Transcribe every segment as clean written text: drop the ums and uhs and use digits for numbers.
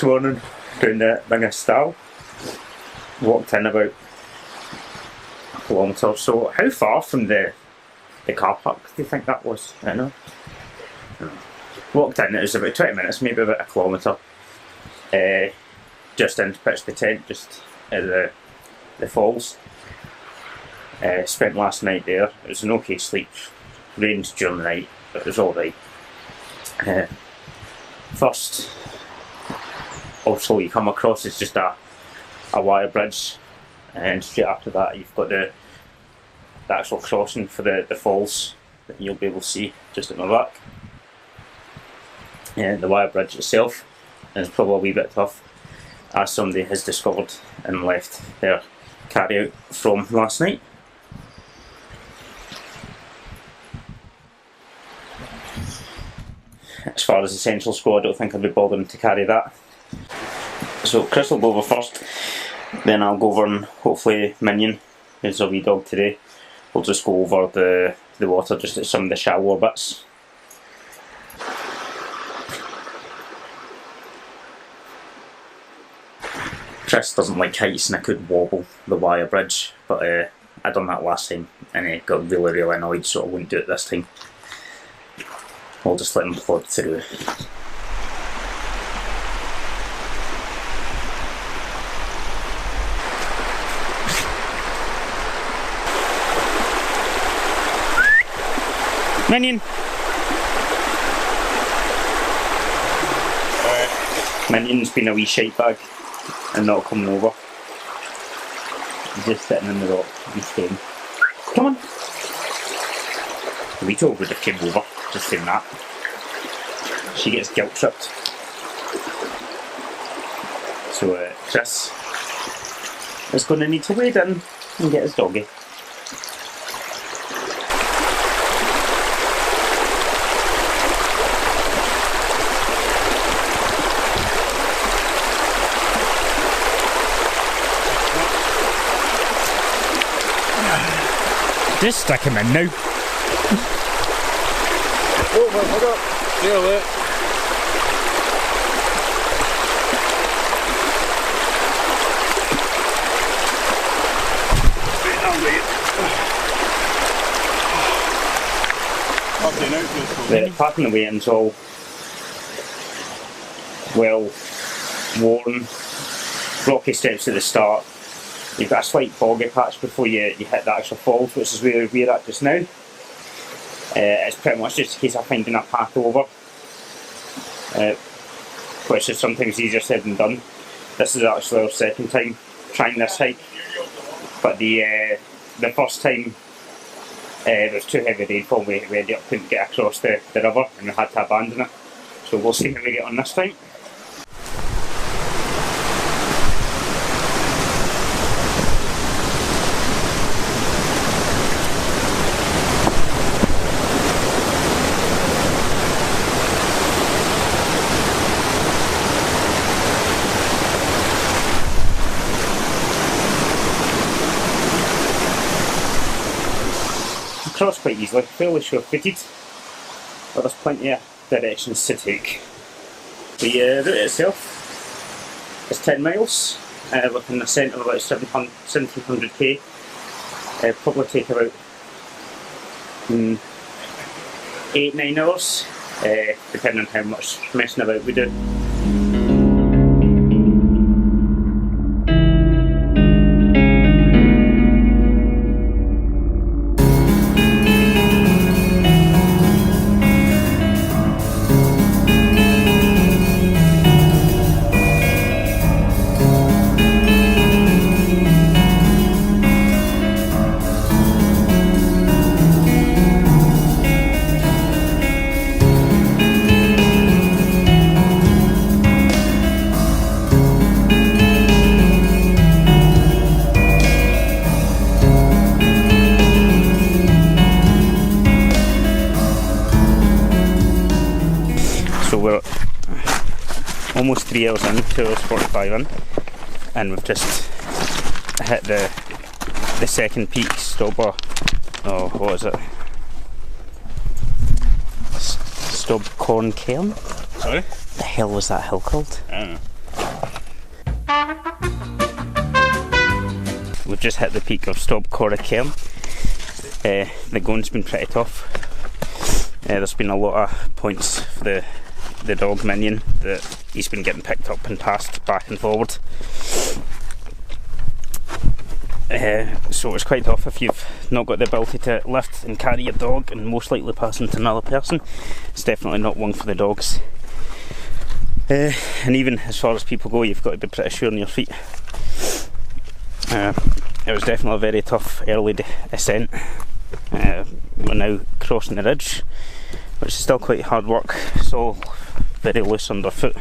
this morning down the Ring of Steall. Walked in about a kilometre or so. How far from the car park do you think that was? I don't know. Walked in, it was about 20 minutes, maybe about a kilometre. Just in to pitch the tent, just at the falls. Spent last night there. It was an okay sleep. Rained during the night, but it was alright. First obstacle you come across is just a wire bridge, and straight after that you've got the actual crossing for the falls that you'll be able to see just at my back. The wire bridge itself is probably a wee bit tough, as somebody has discovered and left their carry out from last night. As far as essentials go, I don't think I'll be bothering to carry that. So Chris will go over first, then I'll go over and hopefully Minion, who's a wee dog today. We'll just go over the water just at some of the shallower bits. Chris doesn't like heights and I could wobble the wire bridge, but I done that last time and he got really annoyed, so I wouldn't do it this time. I'll just let him plod through. Minion! Minion's been a wee shite bag and not coming over. He's just sitting in the rock and staying. Come on! Rita would have came over, just saying that. She gets guilt tripped. So Chris is going to need to wade in and get his doggy. Just stick him in now. Oh, hold up. Deal with it. The packing away is all well worn, rocky steps at the start. You've got a slight foggy patch before you hit the actual falls, which is where we're at just now. It's pretty much just a case of finding a path over, which is sometimes easier said than done. This is actually our second time trying this hike, but the first time there was too heavy rainfall, we ended up couldn't get across the river and we had to abandon it. So we'll see how we get on this time. Cross quite easily, fairly sure-footed, but there's plenty of directions to take. The route itself is 10 miles, with an ascent of about 1700k. Probably take about 8-9 hours, depending on how much messing about we do. So we're almost 3 hours in, 2 hours 45 in, and we've just hit the second peak, Stobber. Oh, what is it? Stobcorn Cairn? Sorry? The hell was that hill called? I don't know. We've just hit the peak of Steall Falls. The going's been pretty tough. There's been a lot of points for the dog Minion that he's been getting picked up and passed back and forward. So it's quite tough if you've not got the ability to lift and carry your dog and most likely pass him to another person. It's definitely not one for the dogs. And even as far as people go, you've got to be pretty sure on your feet. It was definitely a very tough early ascent. We're now crossing the ridge, which is still quite hard work. It's all very loose underfoot,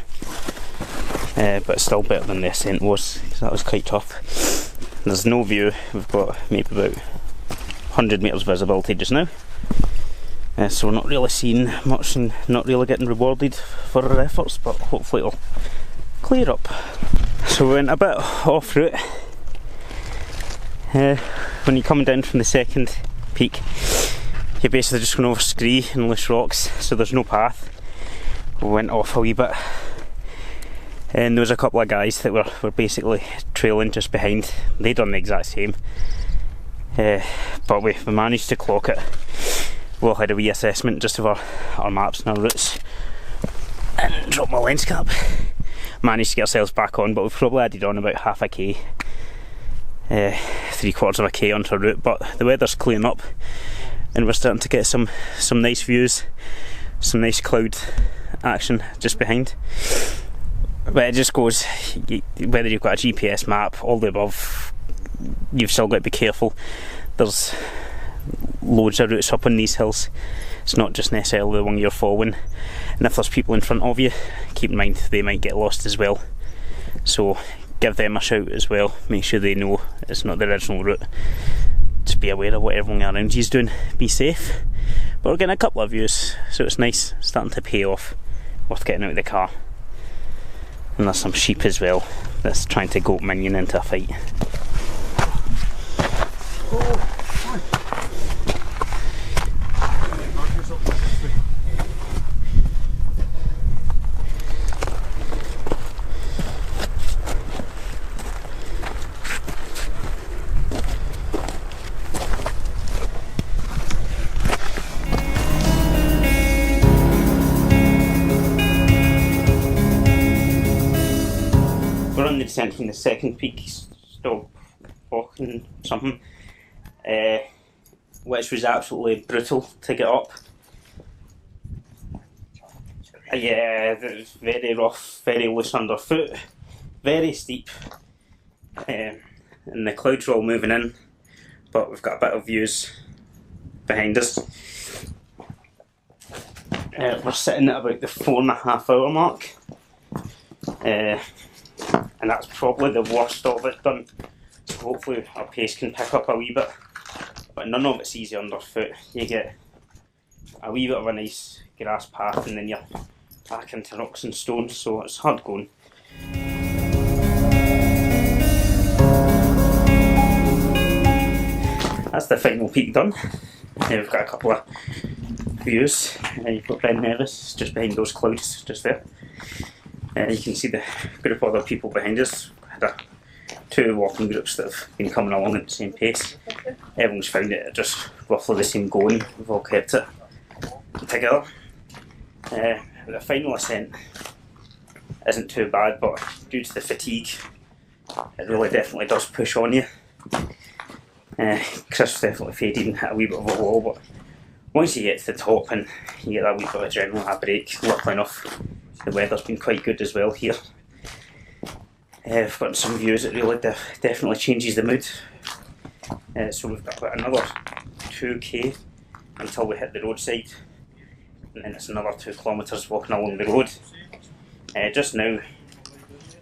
but it's still better than the ascent was, because that was quite tough. There's no view. We've got maybe about 100 metres visibility just now, so we're not really seeing much and not really getting rewarded for our efforts, but hopefully it'll clear up. So we went a bit off route. When you're coming down from the second peak, you're basically just going over scree and loose rocks, so there's no path. We went off a wee bit, and there was a couple of guys that were basically trailing just behind. They done the exact same, but we managed to clock it. We all had a wee assessment just of our maps and our routes, and dropped my lens cap. Managed to get ourselves back on, but we've probably added on about half a k. 3/4 of a k onto our route, but the weather's clearing up and we're starting to get some nice views, some nice cloud action just behind. But it just goes, whether you've got a GPS map, all the above, you've still got to be careful. There's loads of routes up on these hills. It's not just necessarily the one you're following, and if there's people in front of you, keep in mind they might get lost as well, so give them a shout as well, make sure they know it's not the original route. Just be aware of what everyone around you is doing, be safe. But we're getting a couple of views, so it's nice, starting to pay off, worth getting out of the car. And there's some sheep as well that's trying to goat Minion into a fight. We're on the descent from the second peak, Steall Falls something, which was absolutely brutal to get up. Yeah, it was very rough, very loose underfoot, very steep, and the clouds are all moving in, but we've got a bit of views behind us. We're sitting at about the 4.5 hour mark. And that's probably the worst of it done, so hopefully our pace can pick up a wee bit, but none of it's easy underfoot. You get a wee bit of a nice grass path and then you're back into rocks and stones, so it's hard going. That's the final peak done. We've got a couple of views. You've got Ben Nevis just behind those clouds just there. You can see the group of other people behind us. We had two walking groups that have been coming along at the same pace. Everyone's found it just roughly the same going. We've all kept it together. The final ascent isn't too bad, but due to the fatigue, it really definitely does push on you. Chris definitely faded and hit a wee bit of a wall, but once you get to the top and you get that wee bit of adrenaline, a break, luckily enough, the weather's been quite good as well here. We've got some views that really definitely changes the mood. So we've got about another 2k until we hit the roadside, and then it's another 2 kilometres walking along the road. Just now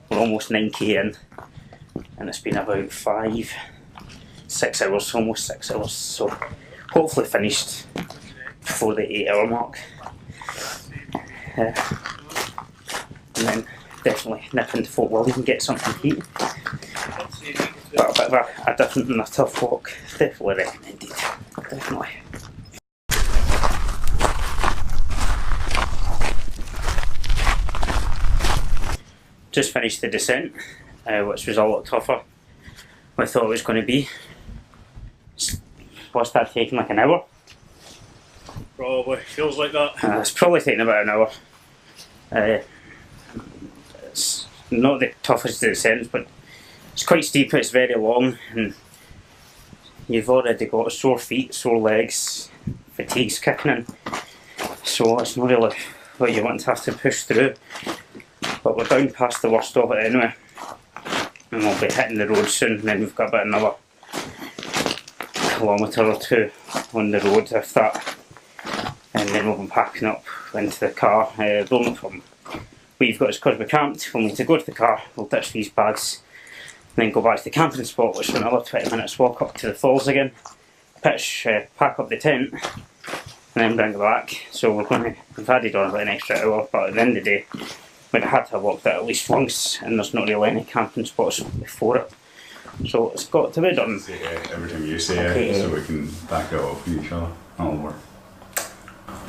we're almost 9k in, and it's been about 6 hours, almost 6 hours, so hopefully finished before the 8 hour mark. And then definitely nip into Fort William and get something to eat. But a bit of a different and a tough walk, definitely recommended, definitely. Just finished the descent. which was a lot tougher than I thought it was going to be. What's that taking, like an hour? Probably. Feels like that. It's probably taking about an hour. It's not the toughest descents, but it's quite steep, it's very long, and you've already got sore feet, sore legs, fatigue's kicking in, so it's not really what you want to have to push through. But we're down past the worst of it anyway, and we'll be hitting the road soon, and then we've got about another kilometre or two on the road, if that, and then we'll be packing up into the car. The only problem we've got is because we're camped, we'll need to go to the car, we'll ditch these bags, and then go back to the camping spot, which is another 20 minutes walk up to the falls again, pitch, pack up the tent, and then bring it back. So we've added on about an extra hour, but at the end of the day, we'd had to have walked it at least once, and there's not really any camping spots before it. So it's got to be done. Say every time you say it, so we can back it off with each other. That'll work.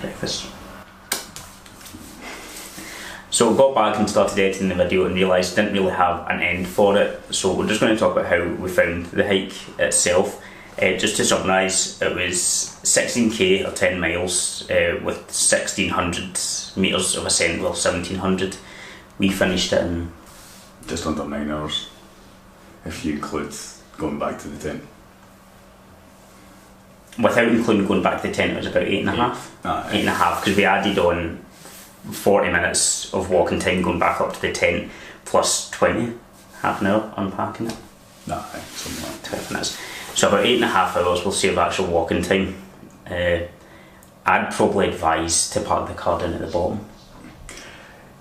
Breakfast. So we got back and started editing the video and realised didn't really have an end for it, so we're just going to talk about how we found the hike itself. Just to summarise, it was 16k or 10 miles with 1600 metres of ascent, well 1700. We finished it in just under 9 hours, if you include going back to the tent. Without including going back to the tent, it was about 8.5. 8.5, because we added on 40 minutes of walking time going back up to the tent, plus 20, half an hour unpacking it. Something like 20 minutes. So about 8.5 hours we'll see of actual walking time. I'd probably advise to park the car down at the bottom.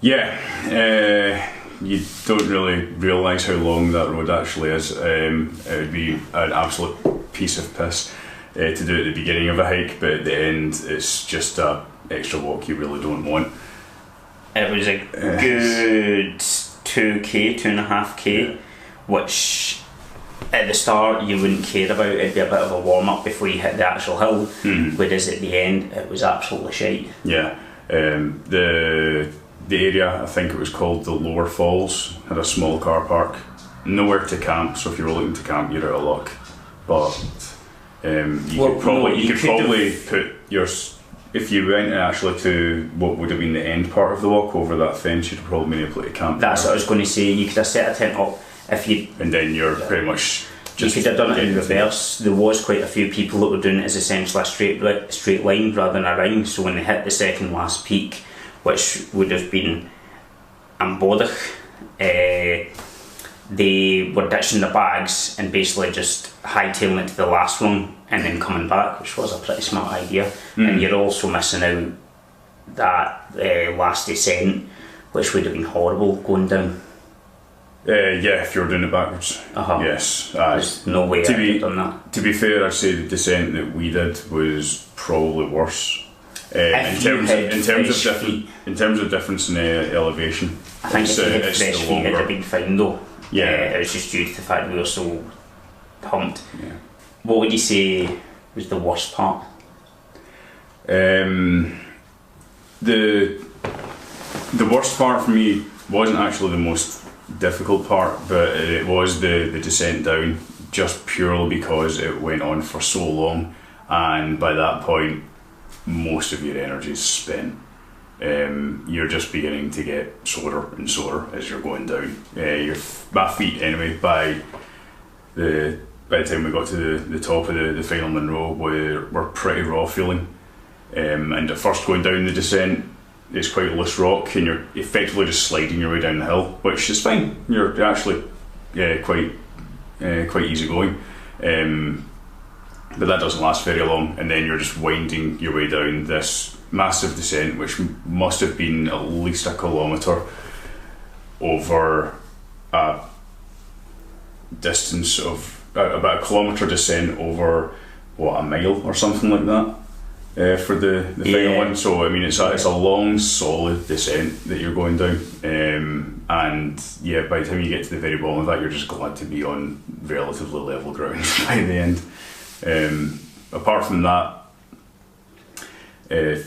Yeah, you don't really realise how long that road actually is. It would be an absolute piece of piss to do at the beginning of a hike, but at the end it's just a extra walk you really don't want. It was a good 2k, 2.5k, which at the start you wouldn't care about. It'd be a bit of a warm up before you hit the actual hill, whereas at the end it was absolutely shite. Yeah, the area, I think it was called the Lower Falls, had a small car park, nowhere to camp, so if you were looking to camp you're out of luck. But you could probably put your, if you went actually to what would have been the end part of the walk over that fence, you'd probably been able to camp. That's what I was going to say. You could have set a tent up if you, and then you're pretty much just. You could have done it in reverse. There was quite a few people that were doing it as essentially a straight line rather than a ring. So when they hit the second last peak, which would have been Ambodich, they were ditching the bags and basically just hightailing it to the last one and then coming back, which was a pretty smart idea. And you're also missing out that last descent, which would have been horrible going down. Yeah, if you were doing it backwards. Yes. There's no way I could have done that. To be fair, I'd say the descent that we did was probably worse. In terms of difference in elevation. I think if you had fresh feet it'd have been fine though. Yeah. It was just due to the fact we were so pumped. Yeah. What would you say was the worst part? The worst part for me wasn't actually the most difficult part, but it was the descent down, just purely because it went on for so long, and by that point most of your energy is spent. You're just beginning to get sorer and sorer as you're going down. My feet anyway, by the time we got to the top of the final Monroe, were pretty raw feeling. And at first going down the descent, it's quite loose rock and you're effectively just sliding your way down the hill, which is fine. You're actually quite easy going. But that doesn't last very long, and then you're just winding your way down this massive descent, which must have been at least a kilometre over a distance of about a kilometre descent over a mile or something like that for the final one. So I mean it's a long solid descent that you're going down, and yeah, by the time you get to the very bottom of that you're just glad to be on relatively level ground by the end. Apart from that,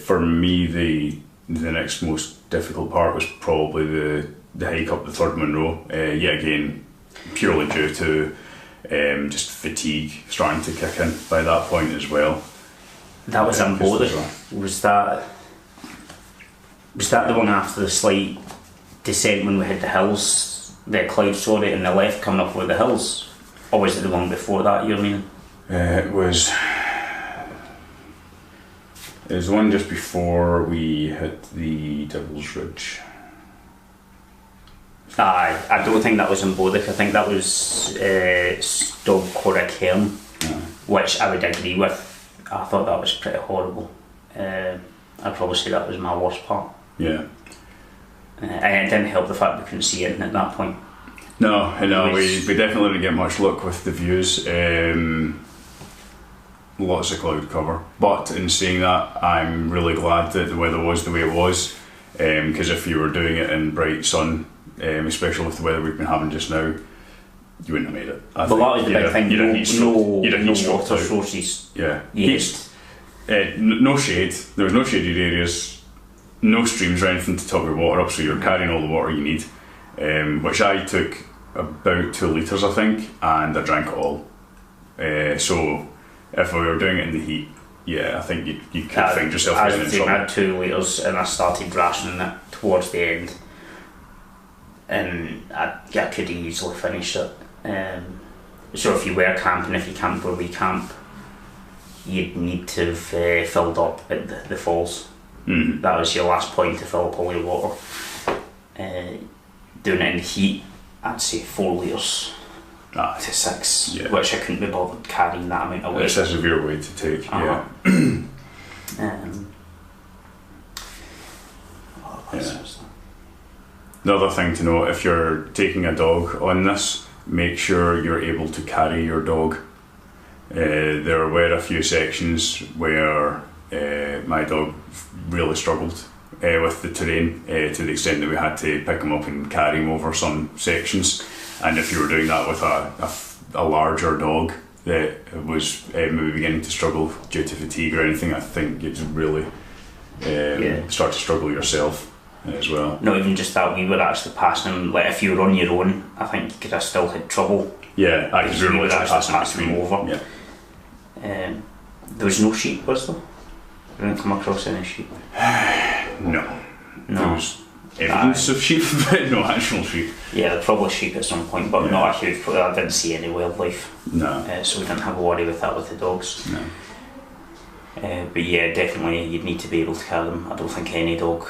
for me the next most difficult part was probably the hike up the third Monroe. Yet again, purely due to just fatigue starting to kick in by that point as well. That was in both. Well. Was that the one after the slight descent when we hit the hills, the cloud, sorry, and the left coming up over the hills? Or was it the one before that, you mean? It was the one just before we hit the Devil's Ridge. I don't think that was in Bodach. I think that was Steall Falls, which I would agree with. I thought that was pretty horrible. I'd probably say that was my worst part. Yeah. And it didn't help the fact we couldn't see anything at that point. No, we definitely didn't get much luck with the views. Lots of cloud cover. But in saying that, I'm really glad that the weather was the way it was. Because if you were doing it in bright sun, especially with the weather we've been having just now, you wouldn't have made it. But that was the big thing. No water out. Sources. Yeah. No shade. There was no shaded areas, no streams or anything to top your water up, so you're carrying all the water you need. Which I took about 2 litres, I think, and I drank it all. So if we were doing it in the heat, yeah, I think you could find yourself getting in trouble. I had 2 litres and I started rationing it towards the end, and I could easily finish it. So if you were camping, if you camped where we camp, you'd need to have filled up at the falls. That was your last point to fill up all your water. Doing it in the heat, I'd say 4 litres to 6, which I couldn't be bothered carrying that amount of weight. It's a severe weight to take, yeah. The other thing to note, if you're taking a dog on this, make sure you're able to carry your dog. There were a few sections where my dog really struggled with the terrain, to the extent that we had to pick him up and carry him over some sections. And if you were doing that with a larger dog that was maybe beginning to struggle due to fatigue or anything, I think you'd really start to struggle yourself as well. Not even just that, we were actually passing him, like if you were on your own, I think you could have still had trouble. Yeah, because we were actually passing him over. Yeah. There was no sheep, was there? We didn't come across any sheep. No. There was evidence of sheep, but no actual sheep. Yeah, there probably sheep at some point, but not a huge. I didn't see any wildlife. No. So we didn't have a worry with that with the dogs. No. But yeah, definitely you'd need to be able to carry them. I don't think any dog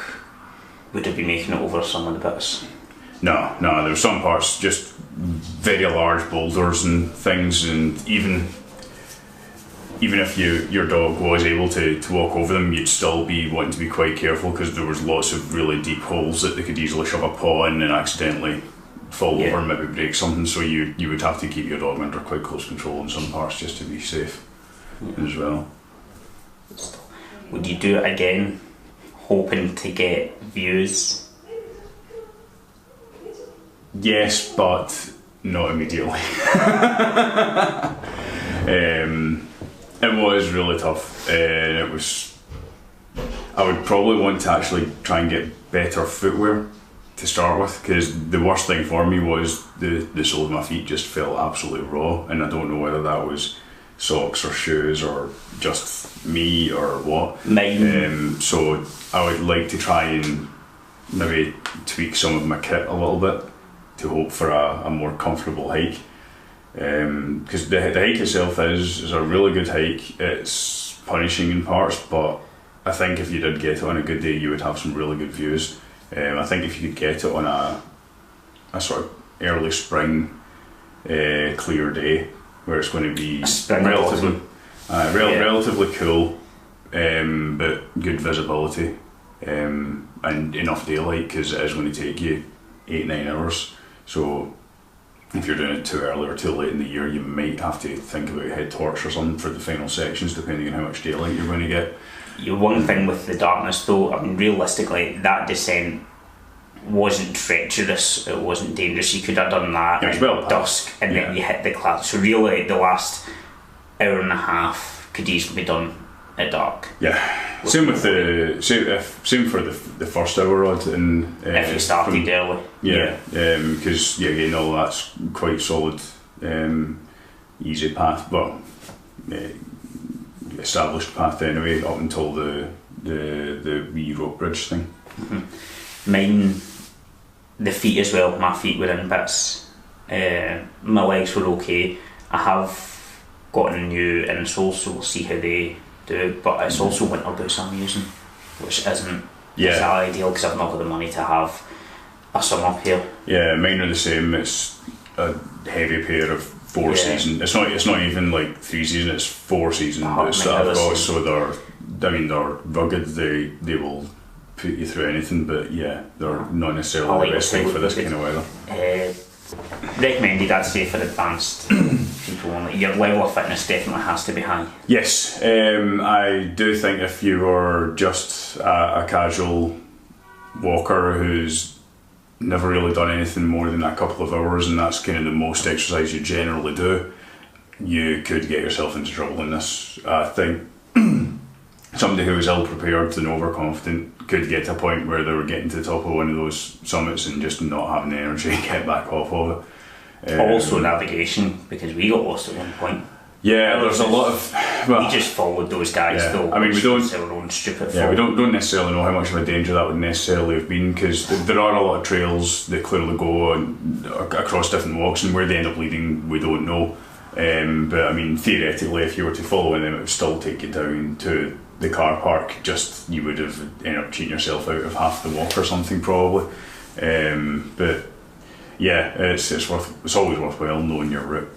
would have been making it over some of the bits. No, there were some parts, just very large boulders and things, and even if your dog was able to walk over them, you'd still be wanting to be quite careful, because there was lots of really deep holes that they could easily shove a paw in and accidentally fall over and maybe break something, so you would have to keep your dog under quite close control in some parts just to be safe as well. Would you do it again, hoping to get views? Yes, but not immediately. It was really tough, and I would probably want to actually try and get better footwear to start with, because the worst thing for me was the sole of my feet just felt absolutely raw, and I don't know whether that was socks or shoes or just me or what. Mine. So I would like to try and maybe tweak some of my kit a little bit to hope for a more comfortable hike. Because the hike itself is a really good hike. It's punishing in parts, but I think if you did get it on a good day, you would have some really good views. I think if you could get it on a sort of early spring clear day, where it's going to be relatively cool, but good visibility, and enough daylight, because it is going to take you 8-9 hours. So if you're doing it too early or too late in the year, you might have to think about a head torch or something for the final sections, depending on how much daylight you're going to get. One thing with the darkness though, I mean, realistically, that descent wasn't treacherous, it wasn't dangerous. You could have done that at dusk and then you hit the clouds. So really the last hour and a half could easily be done at dark. Yeah, same with same for the first hour odd, and if you started early. Yeah, because again, all that's quite solid, easy path, but established path anyway, up until the wee rope bridge thing. Mine, the feet as well. My feet were in bits. My legs were okay. I have gotten new insoles, so we'll see how they do. But it's also winter boots I'm using, which isn't ideal because I've not got the money to have a summer pair. Yeah, mine are the same. It's a heavy pair of 4 season. It's not even like 3 season. It's 4 season boots that I've got. So they're rugged. They will put you through anything. But yeah, they're not necessarily the best thing for this kind of weather. Recommended, I'd say, for advanced people. Your level of fitness definitely has to be high. Yes, I do think if you were just a casual walker who's never really done anything more than a couple of hours, and that's kind of the most exercise you generally do, you could get yourself into trouble in this. I think somebody who was ill prepared and overconfident could get to a point where they were getting to the top of one of those summits and just not having the energy to get back off of it. Also navigation, because we got lost at one point. Yeah, there's a lot of. We just followed those guys though. I mean, we don't. Our own stupid. Yeah, we don't necessarily know how much of a danger that would necessarily have been, because there are a lot of trails that clearly go across different walks, and where they end up leading, we don't know. But I mean, theoretically, if you were to follow them, it would still take you down to the car park. Just you would have ended up cheating yourself out of half the walk or something probably. But yeah, it's always worthwhile knowing your route.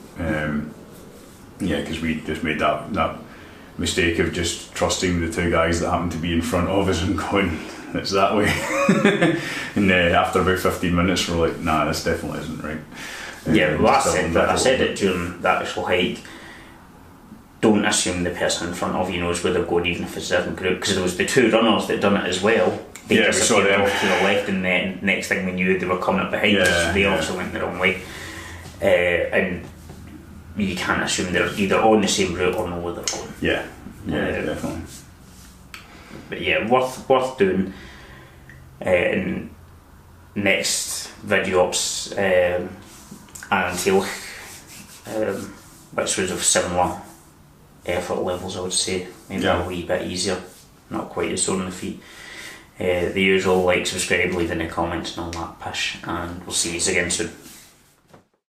Yeah, because we just made that mistake of just trusting the 2 guys that happened to be in front of us and going, it's that way. And after about 15 minutes, we're like, nah, this definitely isn't right. Yeah, well, I said it during that actual hike. Don't assume the person in front of you knows where they're going, even if it's a different group, because there was the 2 runners that done it as well. They disappeared off to the left, and then next thing we knew, they were coming up behind us, so they also went the wrong way. And you can't assume they're either on the same route or know where they're going. Yeah, definitely. But yeah, worth doing. In next video ups, Antiloch, which was of similar effort levels, I would say. Maybe a wee bit easier, not quite as sore on the feet. The usual, like, subscribe, leave in the comments and all that pish, and we'll see you again soon.